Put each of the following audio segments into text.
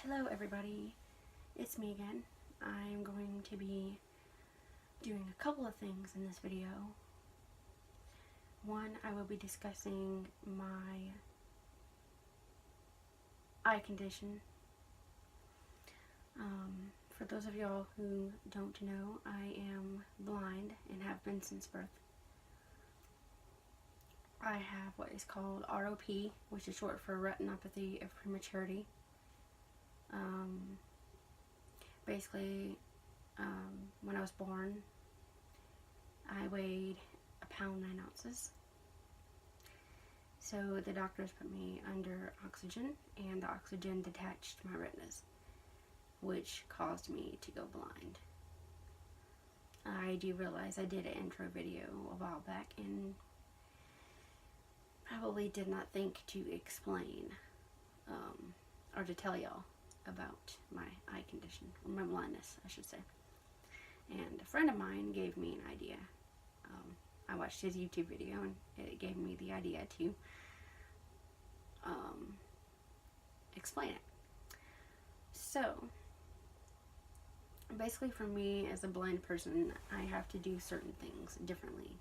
Hello everybody, it's me again. I'm going to be doing a couple of things in this video. One, I will be discussing my eye condition. For those of y'all who don't know, I am blind and have been since birth. I have what is called ROP, which is short for retinopathy of prematurity. Basically, when I was born, I weighed 1 pound 9 ounces. So the doctors put me under oxygen, and the oxygen detached my retinas, which caused me to go blind. I do realize I did an intro video a while back and probably did not think to explain or to tell y'all about my eye condition, or my blindness, I should say. And a friend of mine gave me an idea. I watched his YouTube video and it gave me the idea to explain it. So, basically for me as a blind person, I have to do certain things differently.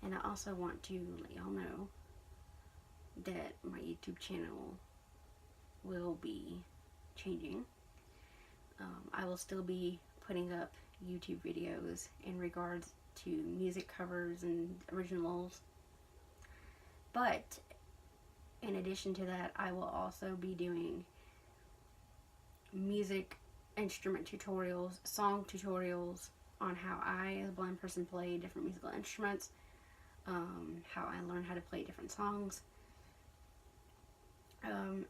And I also want to let y'all know that my YouTube channel will be changing. I will still be putting up YouTube videos in regards to music covers and originals, but in addition to that, I will also be doing music instrument tutorials, song tutorials on how I as a blind person play different musical instruments, how I learned how to play different songs.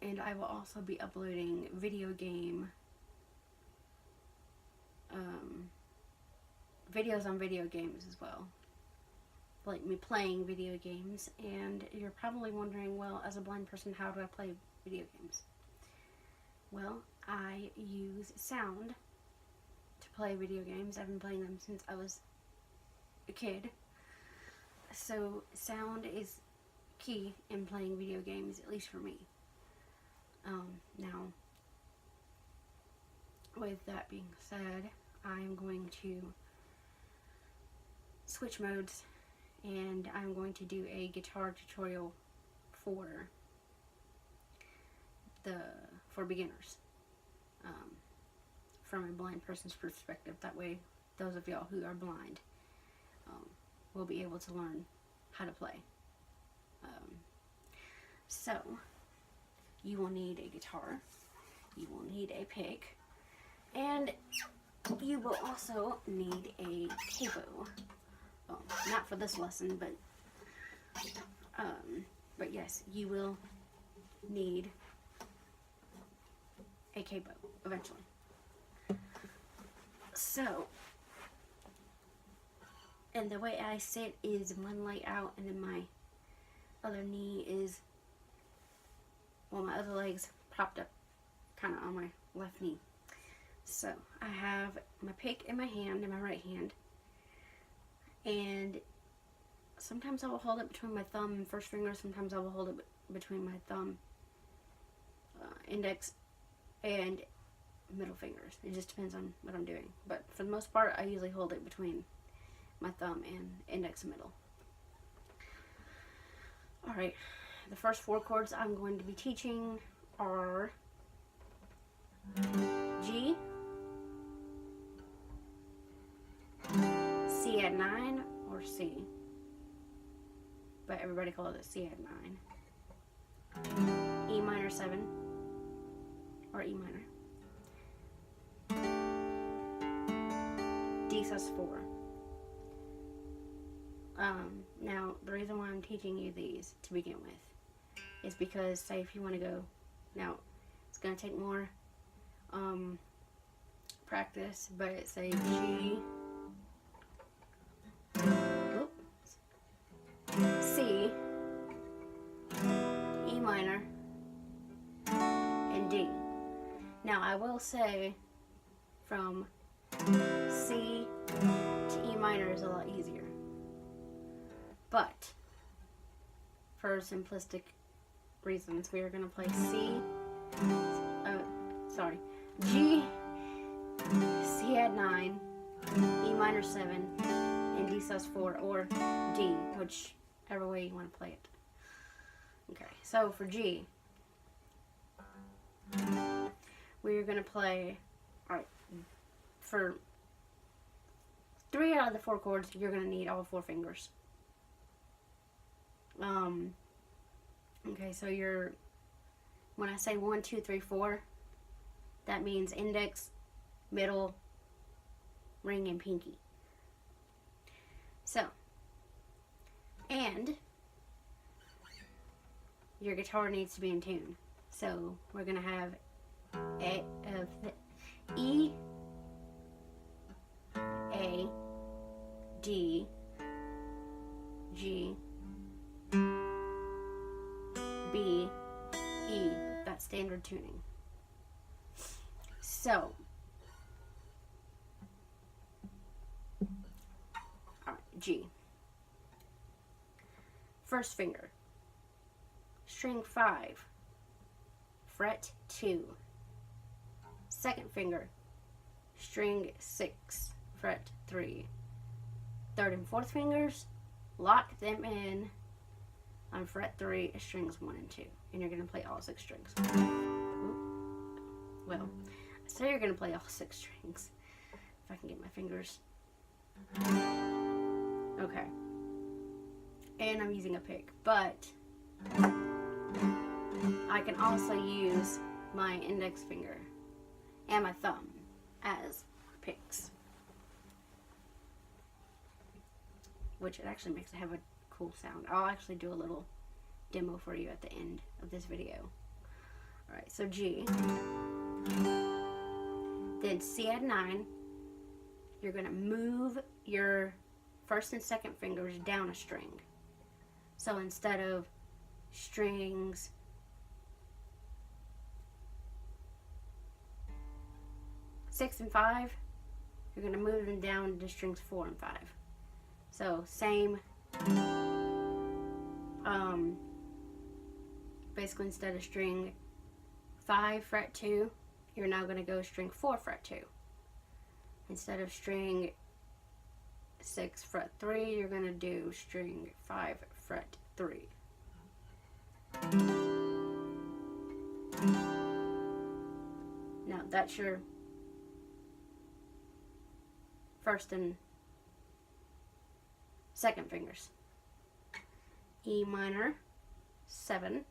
And I will also be uploading video game videos on video games as well, like me playing video games. And you're probably wondering, well, as a blind person, how do I play video games? Well, I use sound to play video games. I've been playing them since I was a kid, so sound is key in playing video games, at least for me. Now, with that being said, I'm going to switch modes, and I'm going to do a guitar tutorial for beginners, from a blind person's perspective. That way, those of y'all who are blind will be able to learn how to play. So, you will need a guitar, you will need a pick, and you will also need a capo. Not for this lesson, but yes, you will need a capo eventually. So, and the way I sit is one leg out, and then my other knee is, well, my other leg's propped up kind of on my left knee. So I have my pick in my hand, in my right hand, and sometimes I will hold it between my thumb and first finger, sometimes I will hold it between my thumb, index, and middle fingers. It just depends on what I'm doing, but for the most part I usually hold it between my thumb and index and middle. Alright, the first 4 chords I'm going to be teaching are G, C add 9, or C, but everybody calls it C add 9, E minor 7, or E minor, D sus 4. Now, the reason why I'm teaching you these to begin with is because, say if you want to go, now it's going to take more practice, but say G, C, E minor, and D. Now I will say from C to E minor is a lot easier, but for simplistic reasons we are going to play C, sorry, G, C add 9, E minor 7, and D sus 4, or D, whichever way you want to play it. Okay, so for G, we're going to play, alright, for 3 out of the 4 chords, you're going to need all 4 fingers. Okay, so when I say 1, 2, 3, 4, that means index, middle, ring, and pinky. So, and your guitar needs to be in tune. So we're gonna have E, A, D, G, B, E. That's standard tuning. So, alright, G. First finger, string 5, fret 2. Second finger, string 6, fret 3. Third and fourth fingers, lock them in on fret 3, strings 1 and 2. And you're going to play all 6 strings. Well, so you're going to play all 6 strings. If I can get my fingers. Okay. And I'm using a pick, but I can also use my index finger and my thumb as picks. Which it actually makes it have a cool sound. I'll actually do a little demo for you at the end of this video. Alright, so G. Then C add 9. You're going to move your first and second fingers down a string. So instead of strings 6 and 5, you're going to move them down to strings 4 and 5. So same, basically instead of string 5 fret 2, you're now going to go string 4 fret 2. Instead of string 6 fret 3, you're going to do string 5 fret 3. Now that's your first and second fingers. E minor 7.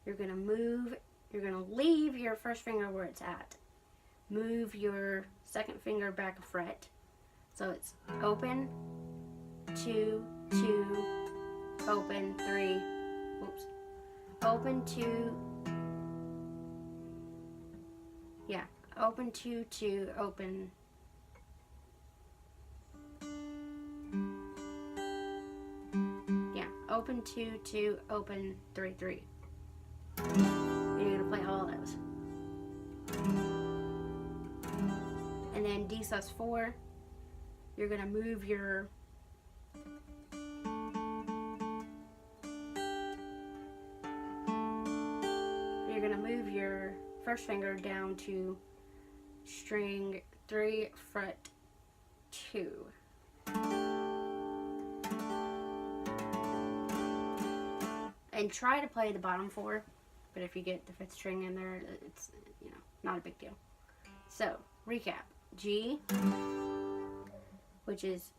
You're going to leave your first finger where it's at. Move your second finger back a fret. So it's open, 2, 2, open, 3, whoops, open, 2, yeah, open, 2, 2, open, yeah, open, 2, 2, open, 3, 3. And you're going to play all of those. And then D sus 4, you're going to move your first finger down to string 3 fret 2. And try to play the bottom 4, but if you get the 5th string in there, it's, you know, not a big deal. So, recap. G, which is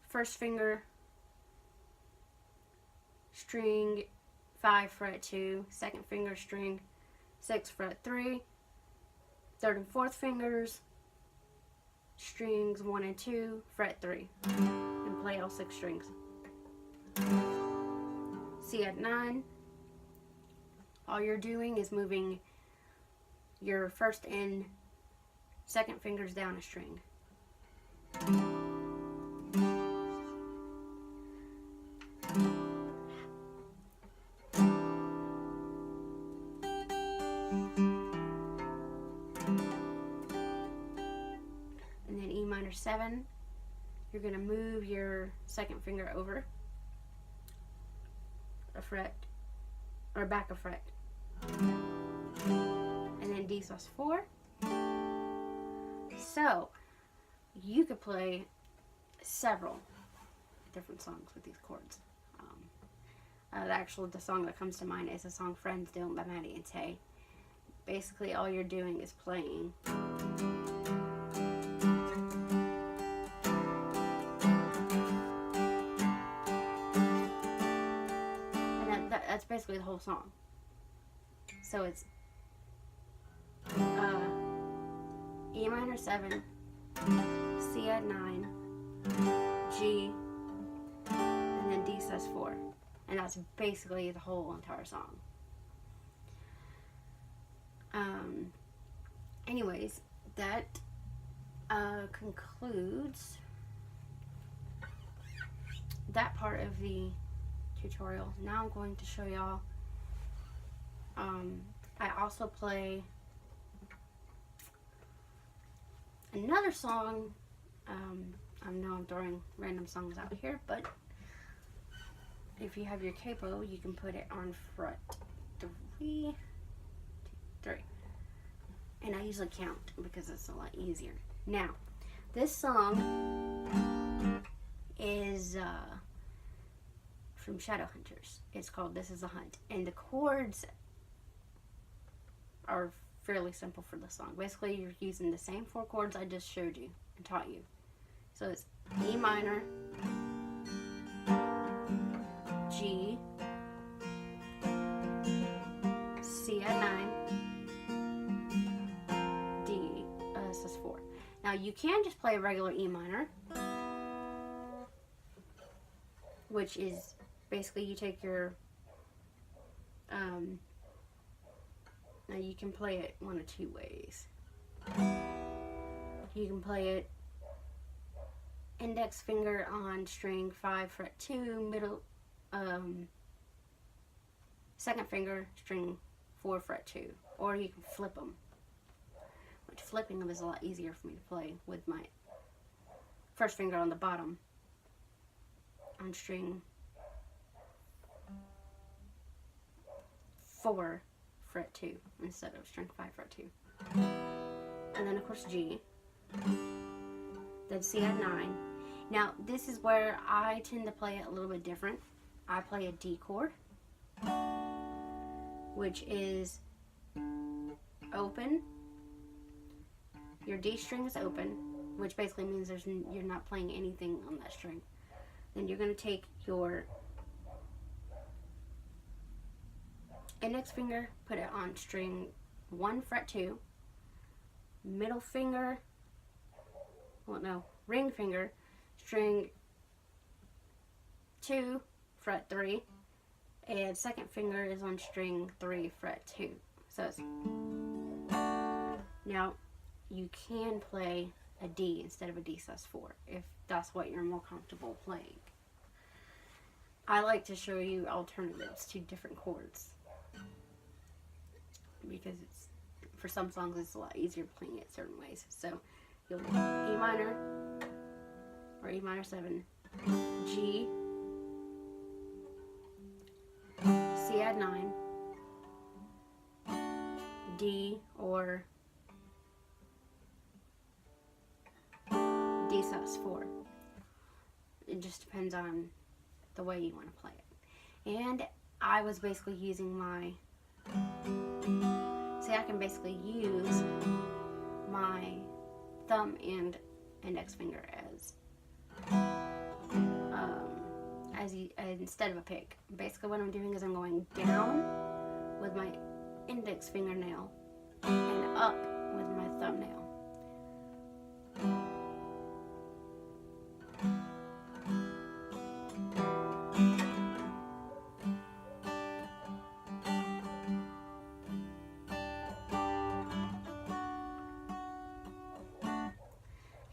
first finger, string 5 fret 2, second finger, string 6 fret 3, third and fourth fingers, strings 1 and 2, fret 3, and play all 6 strings. C at 9, all you're doing is moving your first and second fingers down a string. And then E minor 7, you're going to move your second finger over a fret, or back a fret. and D sus4. So you could play several different songs with these chords. The song that comes to mind is the song Friends Don't by Maddie and Tay. Basically all you're doing is playing and that's basically the whole song. So it's E minor 7, C add 9, G, and then D sus4. And that's basically the whole entire song. Anyways, that concludes that part of the tutorial. Now I'm going to show y'all. I also play another song. I know I'm throwing random songs out here, but if you have your capo, you can put it on fret 3, 2, 3. And I usually count because it's a lot easier. Now, this song is from Shadowhunters. It's called This Is a Hunt. And the chords are fairly simple for the song. Basically, you're using the same 4 chords I just showed you and taught you. So it's E minor, G, C add 9, D sus4. Now you can just play a regular E minor, which is basically you take your now you can play it one of 2 ways. You can play it index finger on string 5 fret 2, middle second finger string 4 fret 2, or you can flip them, which flipping them is a lot easier for me to play with my first finger on the bottom on string 4 fret 2 instead of string 5 fret 2. And then of course G, then C add 9. Now this is where I tend to play it a little bit different. I play a D chord, which is open. Your D string is open, which basically means you're not playing anything on that string. Then you're going to take your index finger, put it on string 1 fret 2, middle finger, ring finger, string 2 fret 3, and second finger is on string 3 fret 2. So it's, now you can play a D instead of a D sus4 if that's what you're more comfortable playing. I like to show you alternatives to different chords because it's, for some songs it's a lot easier playing it certain ways. So you'll do E minor or E minor 7, G, C add 9, D or D sus4. It just depends on the way you want to play it. And I was basically using my, I can basically use my thumb and index finger as instead of a pick. Basically what I'm doing is I'm going down with my index fingernail and up with my thumbnail.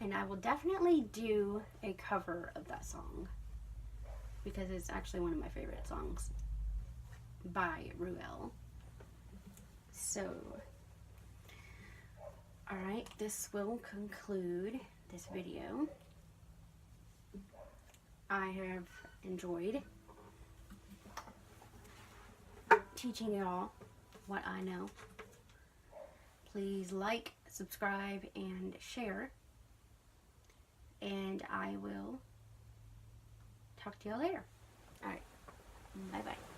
And I will definitely do a cover of that song because it's actually one of my favorite songs by Ruel. So, alright, this will conclude this video. I have enjoyed teaching y'all what I know, Please like, subscribe, and share. And I will talk to y'all later. Alright. Bye-bye.